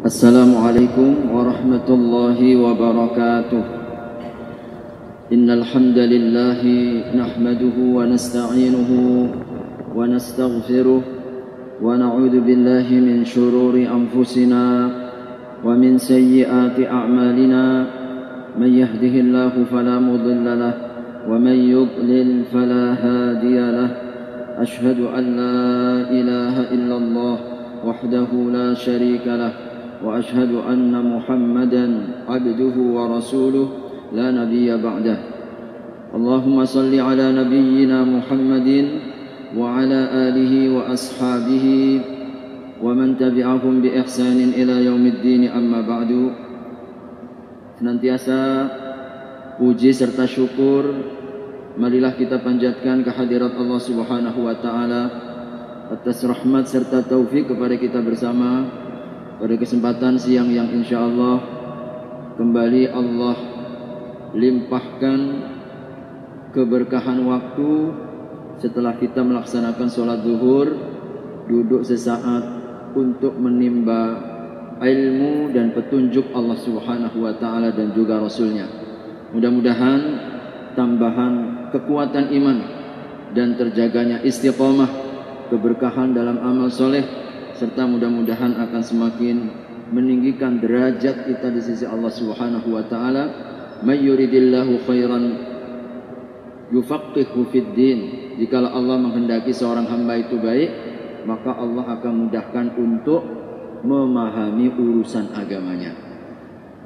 Assalamualaikum warahmatullahi wabarakatuh. Innal hamdalillah nahmaduhu wa nasta'inuhu wa nastaghfiruh wa na'udzu billahi min shururi anfusina wa min sayyiati a'malina. Man yahdihillahu fala mudilla lahu wa man yudlil fala hadiya lahu. Ashhadu an la ilaha illallah wahdahu la syarika lahu wa ashhadu anna Muhammadan abduhu wa rasuluh la nabiyya ba'dah. Allahumma salli ala nabiyyina Muhammadin wa ala alihi wa ashabihi wa man tabi'ahum bi ihsanin ila yaumiddin, amma ba'du. Senantiasa puji serta syukur marilah kita panjatkan kehadirat Allah Subhanahu wa taala atas rahmat serta taufik kepada kita bersama pada kesempatan siang yang insyaallah kembali Allah limpahkan keberkahan waktu setelah kita melaksanakan sholat zuhur, duduk sesaat untuk menimba ilmu dan petunjuk Allah Subhanahu wa taala dan juga Rasulnya. Mudah-mudahan tambahan kekuatan iman dan terjaganya istiqomah, keberkahan dalam amal soleh, serta mudah-mudahan akan semakin meninggikan derajat kita di sisi Allah Subhanahu wa taala. May yuridillahu khairan yufaqihu fid din. Jikalau Allah menghendaki seorang hamba itu baik, maka Allah akan mudahkan untuk memahami urusan agamanya.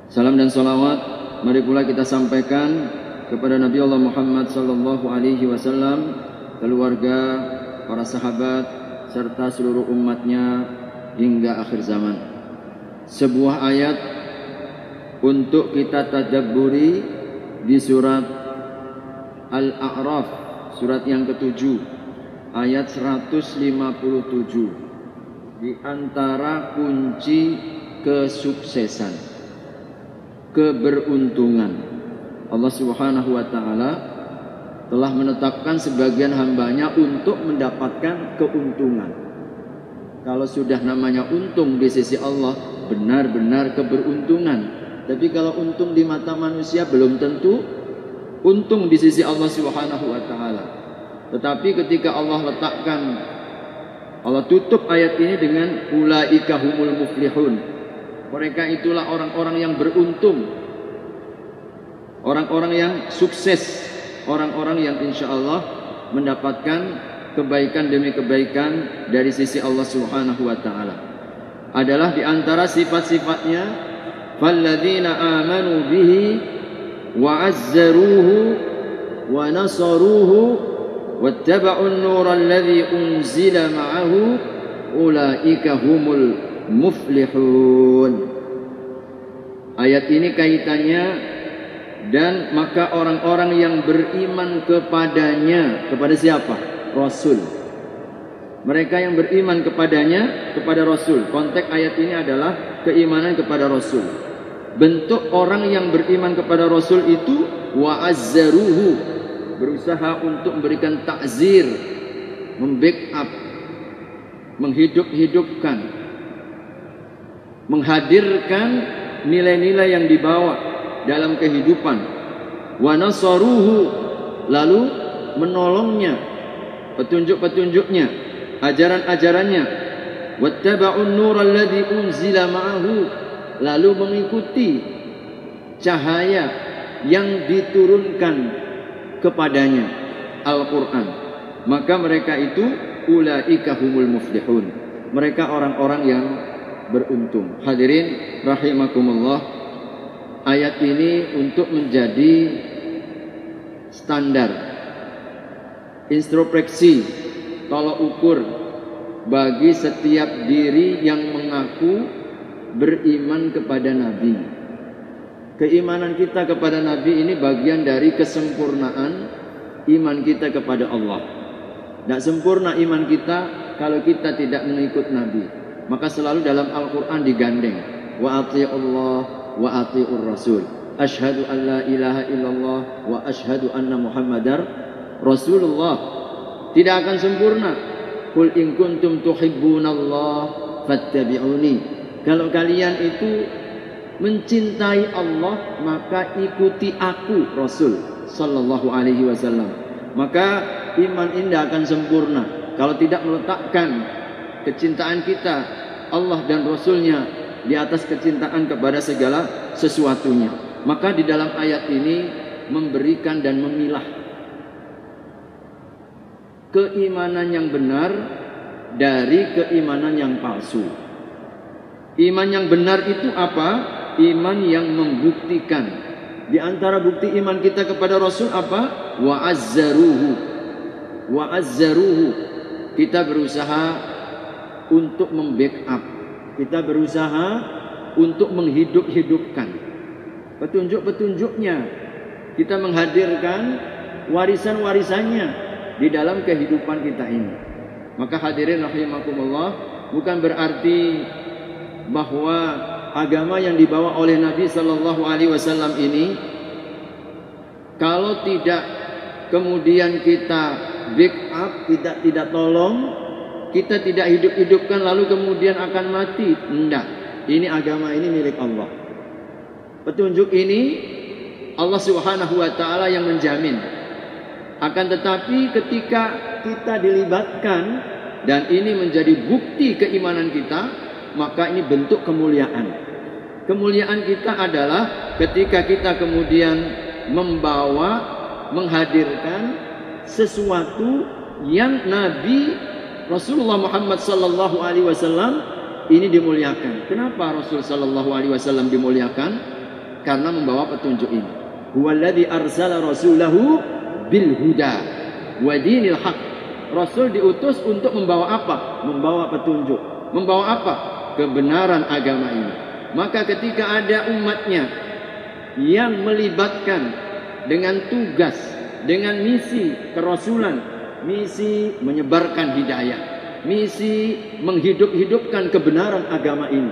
Salam dan salawat mari pula kita sampaikan kepada Nabi Allah Muhammad sallallahu alaihi wasallam, keluarga, para sahabat serta seluruh umatnya hingga akhir zaman. Sebuah ayat untuk kita tadabburi di surat Al-A'raf, surat yang ke-7, ayat 157. Di antara kunci kesuksesan, keberuntungan, Allah Subhanahu wa taala telah menetapkan sebagian hambanya untuk mendapatkan keuntungan. Kalau sudah namanya untung di sisi Allah, benar-benar keberuntungan. Tapi kalau untung di mata manusia belum tentu untung di sisi Allah Subhanahu wa taala. Tetapi ketika Allah letakkan, Allah tutup ayat ini dengan ulaika humul muflihun. Mereka itulah orang-orang yang beruntung, orang-orang yang sukses, orang-orang yang insya Allah mendapatkan kebaikan demi kebaikan dari sisi Allah Subhanahu wa taala. Adalah di antara sifat-sifatnya, falladzina amanu bihi wa azzaruhu wa nasaruhu wattaba'un nural ladzi unzila ma'ahu ulaika humul muflihun. Ayat ini kaitannya, dan maka orang-orang yang beriman kepadanya. Kepada siapa? Rasul. Mereka yang beriman kepadanya, kepada Rasul. Konteks ayat ini adalah keimanan kepada Rasul. Bentuk orang yang beriman kepada Rasul itu wa'azzaruhu, berusaha untuk memberikan takzir, membackup, menghidup-hidupkan, menghadirkan nilai-nilai yang dibawa dalam kehidupan. Wa nasaruhu, lalu menolongnya, petunjuk-petunjuknya, ajaran-ajarannya. Wattaba'un nural ladzi unzila ma'ahu, lalu mengikuti cahaya yang diturunkan kepadanya, Al-Quran. Maka mereka itu ulaika humul muflihun, mereka orang-orang yang beruntung. Hadirin rahimakumullah, ayat ini untuk menjadi standar, introspeksi, tolok ukur bagi setiap diri yang mengaku beriman kepada Nabi. Keimanan kita kepada Nabi ini bagian dari kesempurnaan iman kita kepada Allah. Tidak sempurna iman kita kalau kita tidak mengikut Nabi. Maka selalu dalam Al-Quran digandeng, wa ati'ullah wa ati'ur rasul, asyhadu an la ilaha illallah wa asyhadu anna muhammadar rasulullah. Tidak akan sempurna. Qul in kuntum tuhibbunallah fattabi'uni. Kalau kalian itu mencintai Allah, maka ikuti aku, Rasul sallallahu alaihi wasallam. Maka iman ini akan sempurna kalau tidak meletakkan kecintaan kita Allah dan Rasulnya di atas kecintaan kepada segala sesuatunya. Maka di dalam ayat ini memberikan dan memilah keimanan yang benar dari keimanan yang palsu. Iman yang benar itu apa? Iman yang membuktikan. Di antara bukti iman kita kepada Rasul apa? Wa'azzaruhu. Wa'azzaruhu. Kita berusaha untuk membackup. Kita berusaha untuk menghidup-hidupkan petunjuk-petunjuknya. Kita menghadirkan warisan-warisannya di dalam kehidupan kita ini. Maka hadirin rahimakumullah, bukan berarti bahwa agama yang dibawa oleh Nabi sallallahu alaihi wasallam ini kalau tidak kemudian kita backup, kita tidak tolong, kita tidak hidup-hidupkan lalu kemudian akan mati. Tidak. Ini agama ini milik Allah. Petunjuk ini Allah Subhanahu wa taala yang menjamin. Akan tetapi ketika kita dilibatkan dan ini menjadi bukti keimanan kita, maka ini bentuk kemuliaan. Kemuliaan kita adalah ketika kita kemudian membawa, menghadirkan sesuatu yang Nabi Rasulullah Muhammad sallallahu alaihi wasallam ini dimuliakan. Kenapa Rasul sallallahu alaihi wasallam dimuliakan? Karena membawa petunjuk ini. Huwallazi arsala rasulahu bil huda wa dinil haq. Rasul diutus untuk membawa apa? Membawa petunjuk. Membawa apa? Kebenaran agama ini. Maka ketika ada umatnya yang melibatkan dengan tugas, dengan misi kerasulan, misi menyebarkan hidayah, misi menghidup-hidupkan kebenaran agama ini,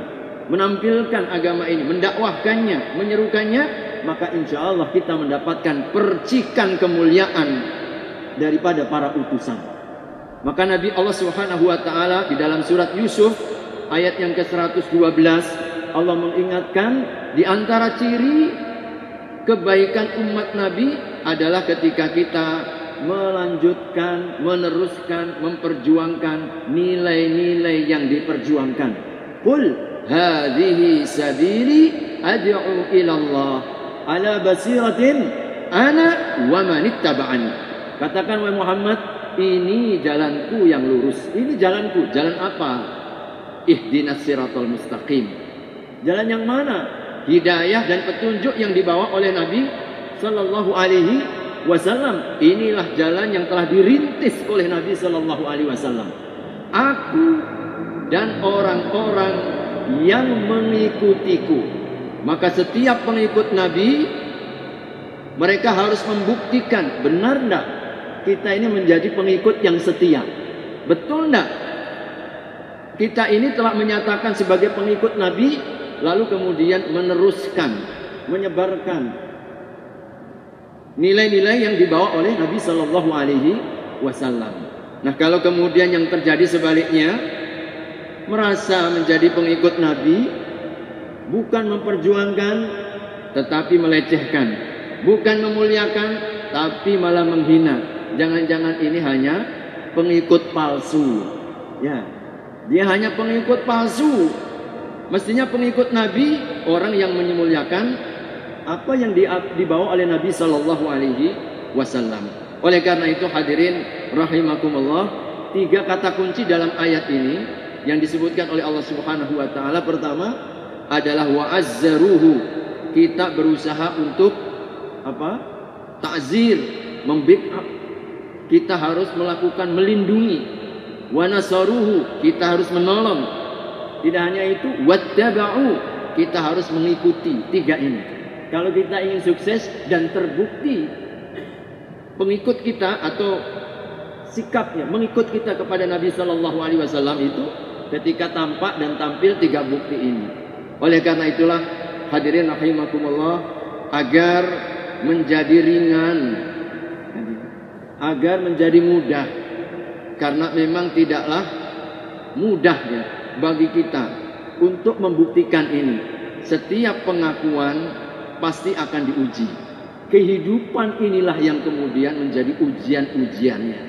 menampilkan agama ini, mendakwahkannya, menyerukannya, maka insya Allah kita mendapatkan percikan kemuliaan daripada para utusan. Maka Nabi Allah Subhanahu wa taala di dalam surat Yusuf ayat yang ke-112 Allah mengingatkan di antara ciri kebaikan umat Nabi adalah ketika kita melanjutkan, meneruskan, memperjuangkan nilai-nilai yang diperjuangkan. Qul hadhihi sabili ad'u ila Allah ala basiratin ana wa man ittaba'ani. Katakan wahai Muhammad, ini jalanku yang lurus. Ini jalanku. Jalan apa? Ihdinas siratal mustaqim. Jalan yang mana? Hidayah dan petunjuk yang dibawa oleh Nabi sallallahu alaihi wasallam. Inilah jalan yang telah dirintis oleh Nabi sallallahu alaihi wasallam. Aku dan orang-orang yang mengikutiku. Maka setiap pengikut Nabi, mereka harus membuktikan, benar enggak kita ini menjadi pengikut yang setia? Betul enggak kita ini telah menyatakan sebagai pengikut Nabi, lalu kemudian meneruskan, menyebarkan nilai-nilai yang dibawa oleh Nabi sallallahu alaihi wasallam. Nah, kalau kemudian yang terjadi sebaliknya, merasa menjadi pengikut Nabi, bukan memperjuangkan tetapi melecehkan, bukan memuliakan tapi malah menghina. Jangan-jangan ini hanya pengikut palsu. Ya, dia hanya pengikut palsu. Mestinya pengikut Nabi orang yang memuliakan apa yang dibawa oleh Nabi sallallahu alaihi wasallam. Oleh karena itu hadirin rahimakumullah, 3 kata kunci dalam ayat ini yang disebutkan oleh Allah Subhanahu wa taala. Pertama adalah wa'azzaruhu. Kita berusaha untuk apa? Ta'zir, membackup. Kita harus melakukan melindungi. Wa nasaruhu, kita harus menolong. Tidak hanya itu, wattaba'u, kita harus mengikuti. 3 ini. Kalau kita ingin sukses dan terbukti pengikut kita atau sikapnya mengikut kita kepada Nabi sallallahu alaihi wasallam itu ketika tampak dan tampil 3 bukti ini. Oleh karena itulah hadirin rahimakumullah, agar menjadi ringan, agar menjadi mudah, karena memang tidaklah mudah ya bagi kita untuk membuktikan ini. Setiap pengakuan pasti akan diuji. Kehidupan inilah yang kemudian menjadi ujian-ujiannya.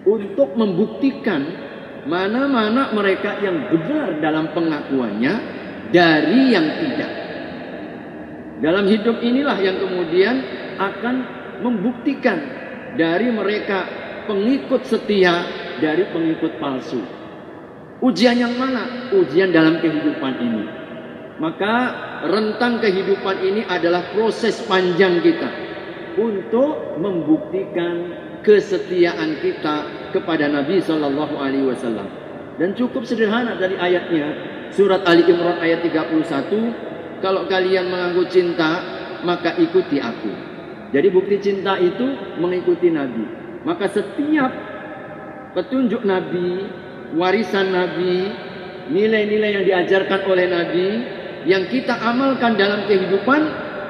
Untuk membuktikan mana-mana mereka yang benar dalam pengakuannya dari yang tidak. Dalam hidup inilah yang kemudian akan membuktikan dari mereka pengikut setia dari pengikut palsu. Ujian yang mana? Ujian dalam kehidupan ini. Maka rentang kehidupan ini adalah proses panjang kita untuk membuktikan kesetiaan kita kepada Nabi Shallallahu Alaihi Wasallam. Dan cukup sederhana dari ayatnya, surat Ali Imran ayat 31, kalau kalian mengaku cinta maka ikuti aku. Jadi bukti cinta itu mengikuti Nabi. Maka setiap petunjuk Nabi, warisan Nabi, nilai-nilai yang diajarkan oleh Nabi yang kita amalkan dalam kehidupan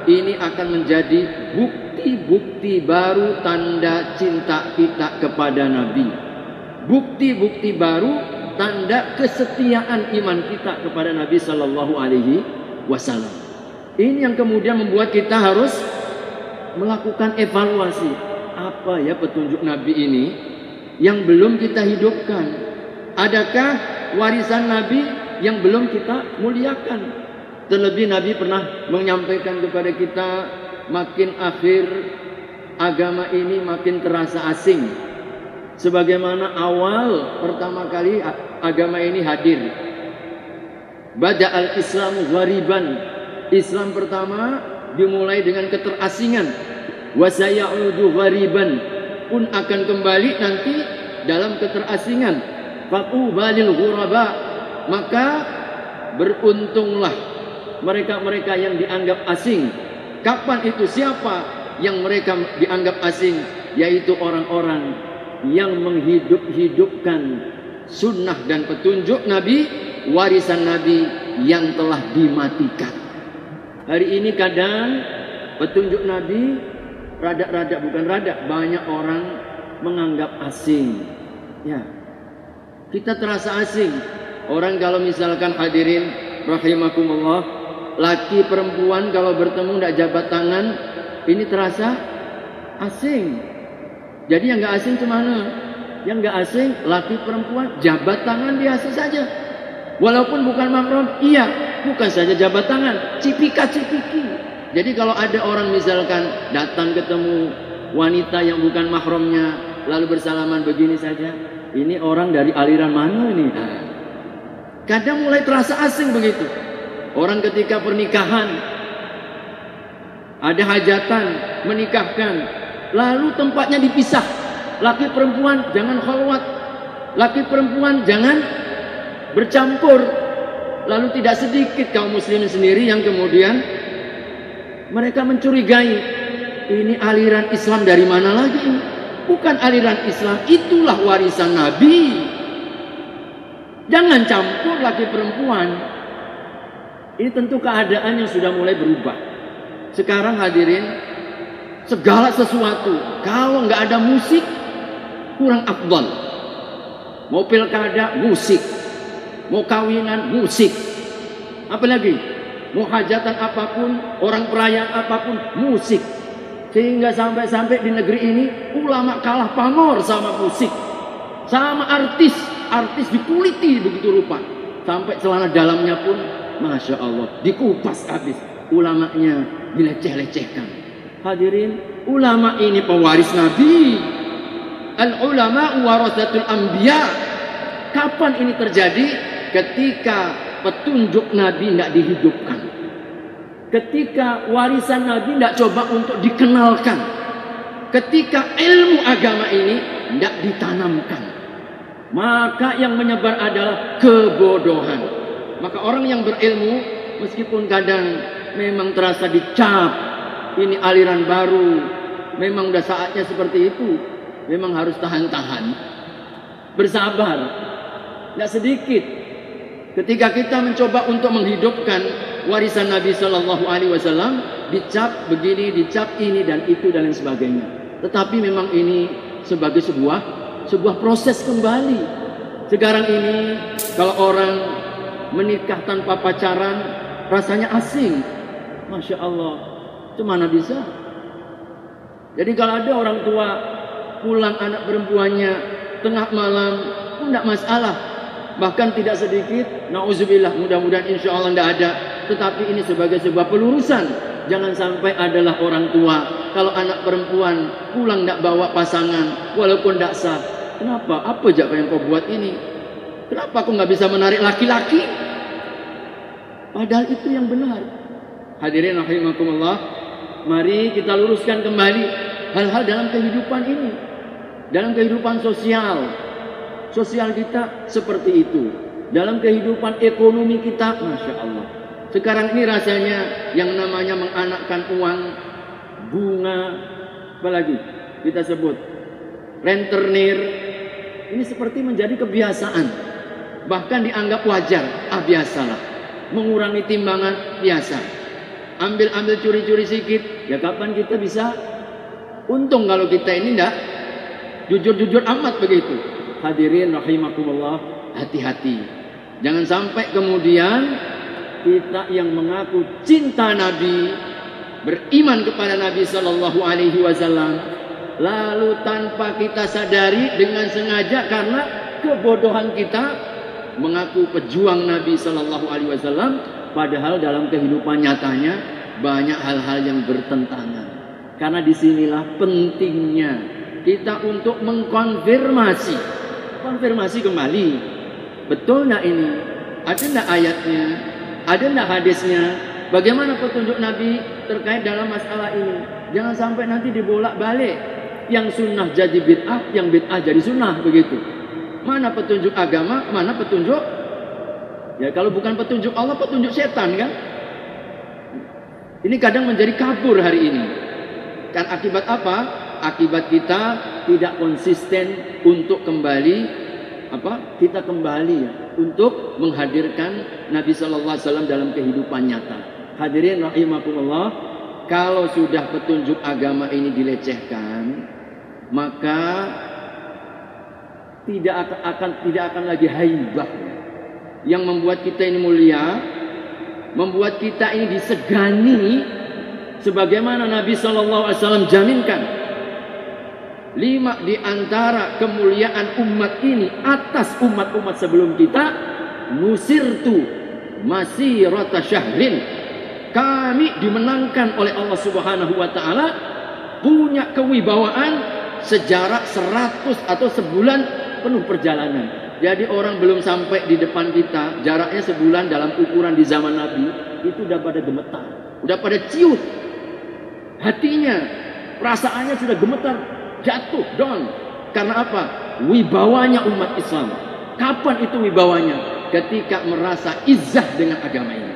ini akan menjadi bukti-bukti baru tanda cinta kita kepada Nabi. Bukti-bukti baru tanda kesetiaan iman kita kepada Nabi Sallallahu Alaihi Wasallam. Ini yang kemudian membuat kita harus melakukan evaluasi. Apa ya petunjuk Nabi ini yang belum kita hidupkan? Adakah warisan Nabi yang belum kita muliakan? Terlebih Nabi pernah menyampaikan kepada kita, makin akhir agama ini makin terasa asing. Sebagaimana awal pertama kali agama ini hadir. Bada'al Islamu ghariban. Islam pertama dimulai dengan keterasingan. Wa sayaudu ghariban, pun akan kembali nanti dalam keterasingan. Fatubalil ghuraba, maka beruntunglah mereka-mereka yang dianggap asing. Kapan itu? Siapa yang mereka dianggap asing? Yaitu orang-orang yang menghidup-hidupkan sunnah dan petunjuk Nabi, warisan Nabi yang telah dimatikan. Hari ini kadang petunjuk Nabi banyak orang menganggap asing. Ya, kita terasa asing. Orang kalau misalkan hadirin rahimakumullah, laki perempuan kalau bertemu tidak jabat tangan, ini terasa asing. Jadi yang nggak asing cemana? Yang nggak asing laki perempuan jabat tangan biasa saja. Walaupun bukan mahram, iya, bukan saja jabat tangan, cipika-cipiki. Jadi kalau ada orang misalkan datang ketemu wanita yang bukan mahramnya, lalu bersalaman begini saja, ini orang dari aliran mana ini? Nah, kadang mulai terasa asing begitu. Orang ketika pernikahan, ada hajatan, menikahkan, lalu tempatnya dipisah. Laki perempuan jangan khalwat, laki perempuan jangan bercampur. Lalu tidak sedikit kaum muslimin sendiri yang kemudian mereka mencurigai, ini aliran Islam dari mana lagi? Bukan aliran Islam, itulah warisan Nabi. Jangan campur laki perempuan. Ini tentu keadaan yang sudah mulai berubah. Sekarang hadirin, segala sesuatu kalau nggak ada musik kurang afdal. Mau pilkada musik, mau kawinan musik, apalagi mau hajatan apapun, orang perayaan apapun musik. Sehingga sampai-sampai di negeri ini ulama kalah pamor sama musik, sama artis dikuliti begitu rupa, sampai celana dalamnya pun masya Allah dikupas habis, ulamanya dileceh-lecehkan. Hadirin, ulama ini pewaris Nabi. Al ulama warasatul anbiya. Kapan ini terjadi? Ketika petunjuk Nabi tidak dihidupkan, ketika warisan Nabi tidak coba untuk dikenalkan, ketika ilmu agama ini tidak ditanamkan, maka yang menyebar adalah kebodohan. Maka orang yang berilmu, meskipun kadang memang terasa dicap, ini aliran baru, memang udah saatnya seperti itu, memang harus tahan-tahan, bersabar. Tidak sedikit ketika kita mencoba untuk menghidupkan warisan Nabi Shallallahu Alaihi Wasallam, dicap begini, dicap ini dan itu dan lain sebagainya. Tetapi memang ini sebagai sebuah proses kembali. Sekarang ini kalau orang menikah tanpa pacaran rasanya asing. Masya Allah, itu mana bisa? Jadi kalau ada orang tua pulang anak perempuannya tengah malam pun tidak masalah. Bahkan tidak sedikit, na'udzubillah, mudah-mudahan insya Allah tidak ada. Tetapi ini sebagai sebuah pelurusan. Jangan sampai adalah orang tua kalau anak perempuan pulang tidak bawa pasangan walaupun tidak sah. Kenapa? Apa aja yang kau buat ini? Kenapa kau nggak bisa menarik laki-laki? Padahal itu yang benar. Hadirin rahimakumullah, mari kita luruskan kembali hal-hal dalam kehidupan ini, dalam kehidupan sosial kita seperti itu, dalam kehidupan ekonomi kita, masya Allah. Sekarang ini rasanya yang namanya menganakkan uang, bunga, apalagi kita sebut rentenir, ini seperti menjadi kebiasaan, bahkan dianggap wajar. Biasalah, mengurangi timbangan biasa, ambil curi-curi sedikit. Ya kapan kita bisa untung kalau kita ini enggak jujur amat begitu. Hadirin rahimakumullah, hati-hati. Jangan sampai kemudian kita yang mengaku cinta Nabi, beriman kepada Nabi Sallallahu Alaihi Wasallam, lalu tanpa kita sadari dengan sengaja karena kebodohan kita mengaku pejuang Nabi Sallallahu Alaihi Wasallam, padahal dalam kehidupan nyatanya banyak hal-hal yang bertentangan. Karena disinilah pentingnya kita untuk mengkonfirmasi kembali, betul nggak ini? Ada nggak ayatnya? Ada nggak hadisnya? Bagaimana petunjuk Nabi terkait dalam masalah ini? Jangan sampai nanti dibolak-balik, yang sunnah jadi bid'ah, yang bid'ah jadi sunnah, begitu. Mana petunjuk agama, mana petunjuk? Ya kalau bukan petunjuk Allah, petunjuk setan kan? Ini kadang menjadi kabur hari ini. Kan akibat apa? Akibat kita tidak konsisten untuk kembali kita kembali ya untuk menghadirkan Nabi Sallallahu Alaihi Wasallam dalam kehidupan nyata. Hadirin rahimakumullah, kalau sudah petunjuk agama ini dilecehkan, maka tidak akan lagi haibah yang membuat kita ini mulia, membuat kita ini disegani, sebagaimana Nabi Sallallahu Alaihi Wasallam jaminkan. 5 di antara kemuliaan umat ini atas umat-umat sebelum kita, nusirtu masirata syahrin, kami dimenangkan oleh Allah Subhanahu wa taala, punya kewibawaan sejarak 100 atau sebulan penuh perjalanan. Jadi orang belum sampai di depan kita, jaraknya sebulan dalam ukuran di zaman Nabi, itu udah pada gemetar, udah pada ciut hatinya, perasaannya sudah gemetar, jatuh down. Karena apa? Wibawanya umat Islam. Kapan itu wibawanya? Ketika merasa izzah dengan agama ini.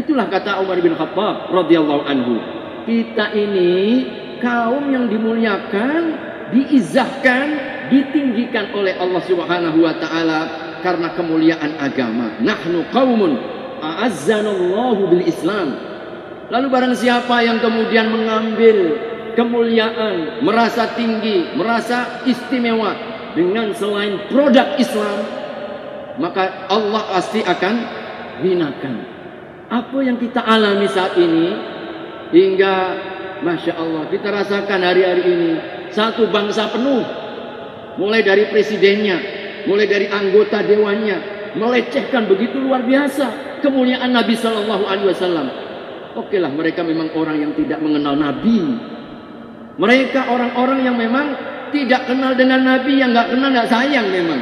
Itulah kata Umar bin Khattab radhiyallahu anhu, kita ini kaum yang dimuliakan, diizzahkan, ditinggikan oleh Allah Subhanahu wa taala karena kemuliaan agama. Nahnu qaumun a'azzanallahu bil Islam. Lalu barang siapa yang kemudian mengambil kemuliaan, merasa tinggi, merasa istimewa dengan selain produk Islam, maka Allah pasti akan hinakan. Apa yang kita alami saat ini, hingga Masya Allah kita rasakan hari-hari ini, satu bangsa penuh, mulai dari presidennya, mulai dari anggota dewannya, melecehkan begitu luar biasa kemuliaan Nabi Sallallahu Alaihi Wasallam. Oke lah, mereka memang orang yang tidak mengenal Nabi. Mereka orang-orang yang memang tidak kenal dengan Nabi, yang nggak kenal nggak sayang memang.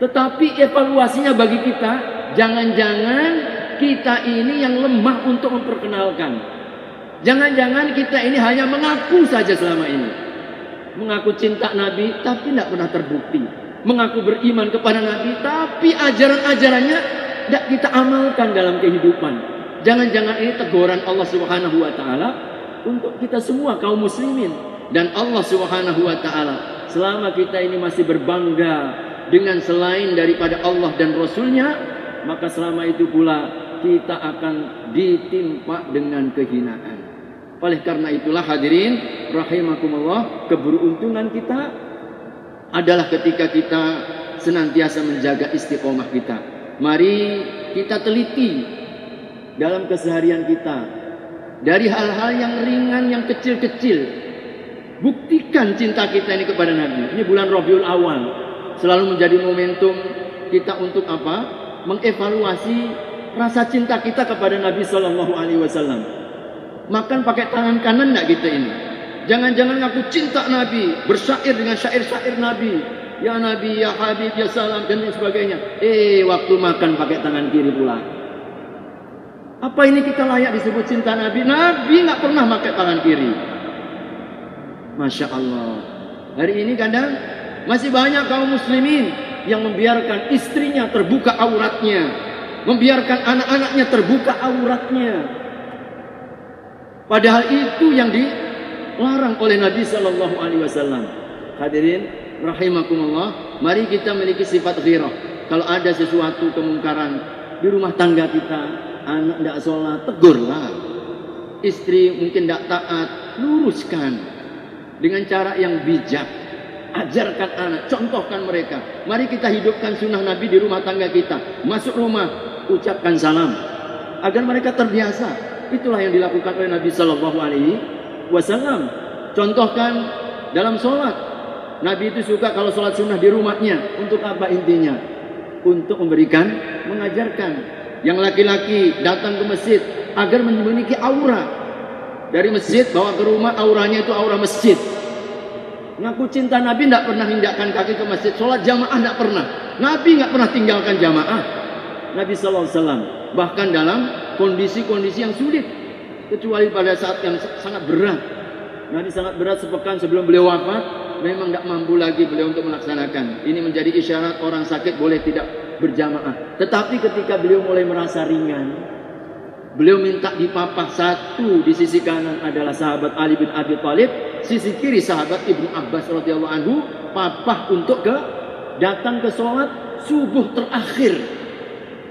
Tetapi evaluasinya bagi kita, jangan-jangan kita ini yang lemah untuk memperkenalkan. Jangan-jangan kita ini hanya mengaku saja selama ini, mengaku cinta Nabi, tapi tidak pernah terbukti. Mengaku beriman kepada Nabi, tapi ajaran-ajarannya tidak kita amalkan dalam kehidupan. Jangan-jangan ini teguran Allah Subhanahu wa taala untuk kita semua kaum muslimin. Dan Allah Subhanahu wa taala, selama kita ini masih berbangga dengan selain daripada Allah dan Rasulnya, maka selama itu pula kita akan ditimpa dengan kehinaan. Oleh karena itulah hadirin rahimakumullah, keberuntungan kita adalah ketika kita senantiasa menjaga istiqomah kita. Mari kita teliti dalam keseharian kita. Dari hal-hal yang ringan, yang kecil-kecil. Buktikan cinta kita ini kepada Nabi. Ini bulan Rabiul Awal. Selalu menjadi momentum kita untuk apa? Mengevaluasi rasa cinta kita kepada Nabi Sallallahu Alaihi Wasallam. Makan pakai tangan kanan enggak kita ini? Jangan-jangan ngaku cinta Nabi, bersyair dengan syair-syair Nabi. Ya Nabi, ya Habib, ya Salam, dan sebagainya. Waktu makan pakai tangan kiri pula. Apa ini kita layak disebut cinta Nabi? Nabi nggak pernah pakai tangan kiri. Masya Allah. Hari ini kadang masih banyak kaum muslimin yang membiarkan istrinya terbuka auratnya, membiarkan anak-anaknya terbuka auratnya. Padahal itu yang dilarang oleh Nabi Sallallahu Alaihi Wasallam. Hadirin rahimakumullah, mari kita memiliki sifat ghirah. Kalau ada sesuatu kemungkaran di rumah tangga kita, anak tidak sholat, tegurlah. Istri mungkin tidak taat, luruskan dengan cara yang bijak. Ajarkan anak, contohkan mereka. Mari kita hidupkan sunnah Nabi di rumah tangga kita. Masuk rumah, ucapkan salam agar mereka terbiasa. Itulah yang dilakukan oleh Nabi Sallallahu Alaihi Wasallam. Contohkan dalam sholat. Nabi itu suka kalau sholat sunnah di rumahnya. Untuk apa intinya? Untuk memberikan, mengajarkan. Yang laki-laki datang ke masjid agar memiliki aura. Dari masjid bawa ke rumah, auranya itu aura masjid. Ngaku cinta Nabi tidak pernah hindakkan kaki ke masjid. Sholat jamaah tidak pernah. Nabi nggak pernah tinggalkan jamaah. Nabi Sallallahu Alaihi Wasallam. Bahkan dalam kondisi-kondisi yang sulit. Kecuali pada saat yang sangat berat. Nabi sangat berat sepekan sebelum beliau wafat. Memang tidak mampu lagi beliau untuk melaksanakan. Ini menjadi isyarat orang sakit boleh tidak berjamaah. Tetapi ketika beliau mulai merasa ringan, beliau minta dipapah. Satu di sisi kanan adalah sahabat Ali bin Abi Thalib, sisi kiri sahabat Ibnu Abbas radhiyallahu anhu, papah untuk datang ke sholat subuh terakhir.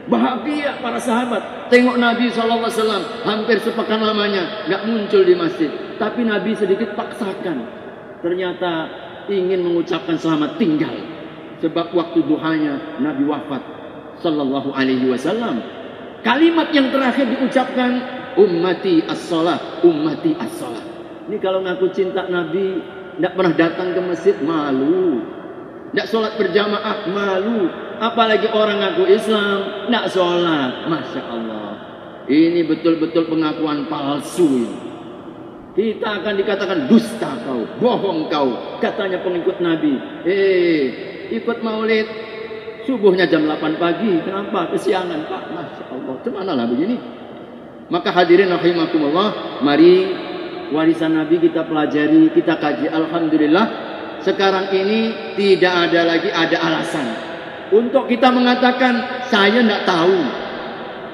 Bahagia para sahabat tengok Nabi SAW hampir sepekan lamanya nggak muncul di masjid. Tapi Nabi sedikit paksakan. Ternyata ingin mengucapkan selamat tinggal. Sebab waktu duhanya Nabi wafat Sallallahu Alaihi Wasallam. Kalimat yang terakhir diucapkan, ummati as-salah, ummati as-salah. Ini kalau ngaku cinta Nabi, tidak pernah datang ke masjid, malu. Tidak sholat berjamaah, malu. Apalagi orang ngaku Islam, tidak sholat. Masya Allah. Ini betul-betul pengakuan palsu ini. Kita akan dikatakan dusta kau, bohong kau, katanya pengikut Nabi. Ikut maulid subuhnya jam 8 pagi. Kenapa? Kesiangan Pak. Masya Allah. Kemana lah begini? Maka hadirin rahimakumullah, mari warisan Nabi kita pelajari, kita kaji. Alhamdulillah sekarang ini tidak ada lagi alasan untuk kita mengatakan saya tidak tahu.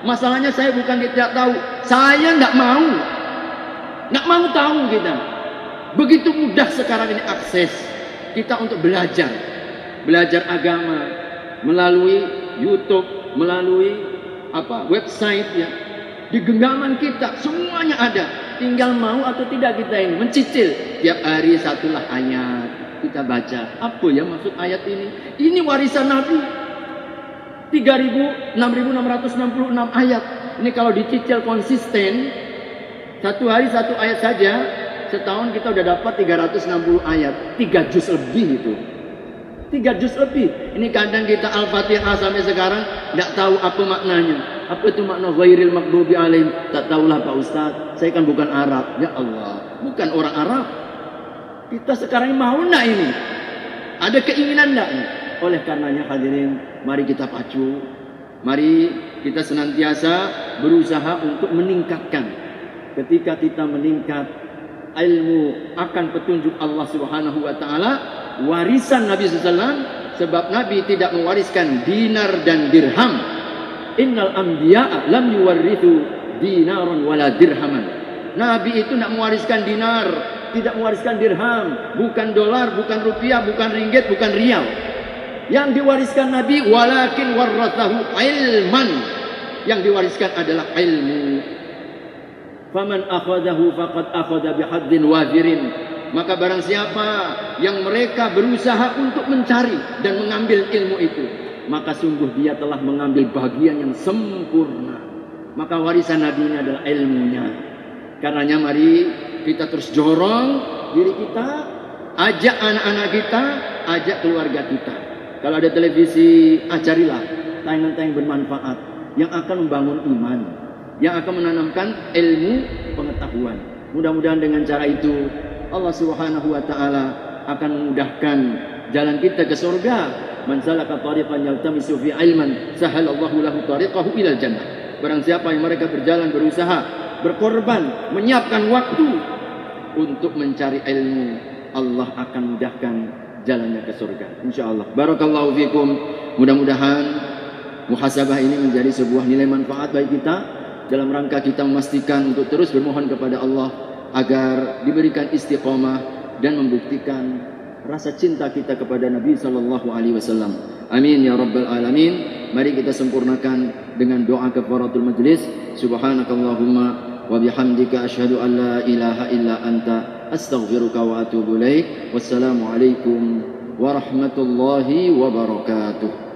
Masalahnya saya bukan tidak tahu, saya tidak mau. Nggak mau tahu kita. Begitu mudah sekarang ini akses kita untuk belajar agama melalui YouTube, melalui website ya. Di genggaman kita semuanya ada. Tinggal mau atau tidak kita ini mencicil. Tiap hari satulah ayat kita baca. Apa ya maksud ayat ini? Ini warisan Nabi. 6.666 ayat. Ini kalau dicicil konsisten, satu hari satu ayat saja, setahun kita udah dapat 360 ayat. 3 juz lebih itu. 3 juz lebih. Ini kadang kita Al-Fatihah sampai sekarang tidak tahu apa maknanya. Apa itu makna ghairil maghdubi alaihim? Tak tahulah Pak Ustaz. Saya kan bukan Arab. Ya Allah, bukan orang Arab. Kita sekarang mau enggak ini? Ada keinginan enggak? Oleh karenanya hadirin, mari kita pacu. Mari kita senantiasa berusaha untuk meningkatkan. Ketika kita meningkat ilmu akan petunjuk Allah Subhanahu wa taala, warisan Nabi SAW, sebab Nabi tidak mewariskan dinar dan dirham. Innal anbiya'a lam yuwarrithu dinaran wala dirhaman. Nabi itu tidak mewariskan dinar, tidak mewariskan dirham, bukan dolar, bukan rupiah, bukan ringgit, bukan rial. Yang diwariskan Nabi walakin warrathahu ilman. Yang diwariskan adalah ilmu. Faman akhadahu faqad akhadha bihaddin wafirin. Maka barang siapa yang mereka berusaha untuk mencari dan mengambil ilmu itu, maka sungguh dia telah mengambil bagian yang sempurna. Maka warisan Nabi ini adalah ilmunya. Karenanya mari kita terus dorong diri kita, ajak anak-anak kita, ajak keluarga kita. Kalau ada televisi, ajarilah tayangan-tayangan bermanfaat yang akan membangun iman, yang akan menanamkan ilmu pengetahuan. Mudah-mudahan dengan cara itu Allah Subhanahu wa taala akan memudahkan jalan kita ke surga. Man salaka tariqan yaltamisu fi ilman sahalallahu lahu tariqahu ilal jannah. Barang siapa yang mereka berjalan, berusaha, berkorban, menyiapkan waktu untuk mencari ilmu, Allah akan mudahkan jalannya ke surga, insyaallah. Barakallahu fikum. Mudah-mudahan muhasabah ini menjadi sebuah nilai manfaat bagi kita dalam rangka kita memastikan untuk terus bermohon kepada Allah agar diberikan istiqomah dan membuktikan rasa cinta kita kepada Nabi sallallahu alaihi wasallam. Amin ya rabbal alamin. Mari kita sempurnakan dengan doa kafaratul majlis. Subhanakallahumma wa bihamdika asyhadu an la ilaha illa anta astaghfiruka wa atubu ilaik. Wassalamu alaikum warahmatullahi wabarakatuh.